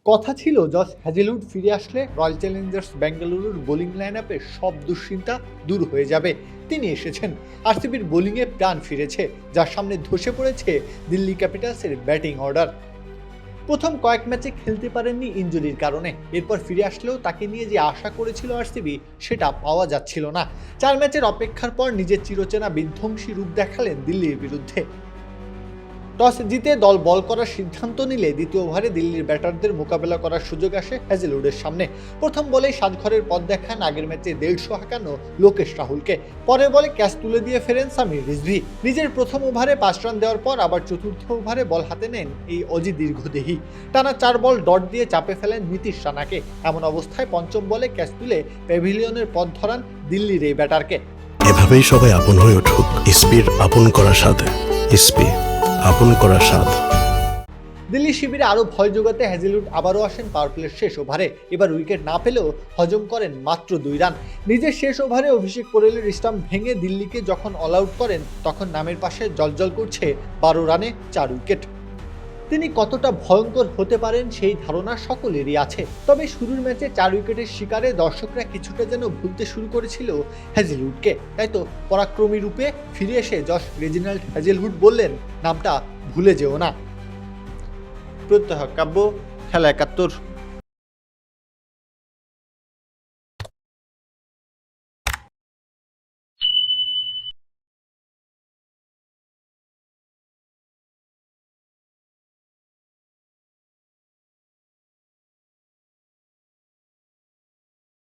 কথা ছিল Josh Hazlewood ফিরে আসলে রয়্যাল চ্যালেঞ্জার্স বেঙ্গালুরুর বোলিং লাইনআপে সব দুশ্চিন্তা দূর হয়ে যাবে। তিনি এসেছেন, আরসিবির বোলিংয়ে প্রাণ ফিরেছে, যার সামনে ধসে পড়েছে দিল্লি ক্যাপিটালসের ব্যাটিং অর্ডার। প্রথম কয়েক ম্যাচে খেলতে পারেননি ইনজুরির কারণে, এরপর ফিরে আসলেও তাকে নিয়ে যে আশা করেছিল আরসিবি সেটা পাওয়া যাচ্ছিল না। 4 ম্যাচের অপেক্ষার পর নিজের চিরচেনা বিধ্বংসী রূপ দেখালেন দিল্লির বিরুদ্ধে। টস জিতে দল বল করার সিদ্ধান্ত নিলে দ্বিতীয় ওভারে দিল্লির ব্যাটারদের মোকাবেলা করার সুযোগ আসে হ্যাজেলউডের সামনে। প্রথম বলেই সাজঘরের পথ দেখান আগের ম্যাচে 150 হাঁকানো লোকেশ রাহুলকে। পরের বলে ক্যাচ তুলে দিয়ে ফেরেন সামির রিজভি। নিজের প্রথম ওভারে 5 রান দেওয়ার পর আবার চতুর্থ ওভারে বল হাতে নেন এই অজি দীর্ঘদেহী। টানা 4 বল ডট দিয়ে চাপে ফেলেন নীতিশ রানাকে। এমন অবস্থায় পঞ্চম বলে ক্যাচ তুলে প্যাভিলিয়নের পথ ধরান দিল্লির এই ব্যাটারকে। এভাবেই সবাই আপন হয়ে উঠুক ইসপির আপন করার সাথে। ইসপি আপন করার স্বাদ। দিল্লি শিবিরে আরও ভয় জোগাতে হ্যাজেলউড আবারও আসেন পাওয়ার প্লের শেষ ওভারে। এবার উইকেট না পেলেও হজম করেন মাত্র 2 রান। নিজের শেষ ওভারে অভিষেক পোরেলের স্টাম্প ভেঙে দিল্লিকে যখন অল আউট করেন, তখন নামের পাশে জলজল করছে 12 রানে 4 উইকেট। তিনি কতটা ভয়ঙ্কর হতে পারেন সেই ধারণা সকলেরই আছে। তবে শুরুর ম্যাচে 4 উইকেটের শিকারে দর্শকরা কিছুটা যেন ভুলতে শুরু করেছিল হ্যাজেলউডকে। তাই তো পরাক্রমী রূপে ফিরে এসে জশ রেজিনাল্ড হ্যাজেলউড বললেন, নামটা ভুলে যেও না। প্রত্যহ কাব্য, খেলা 71।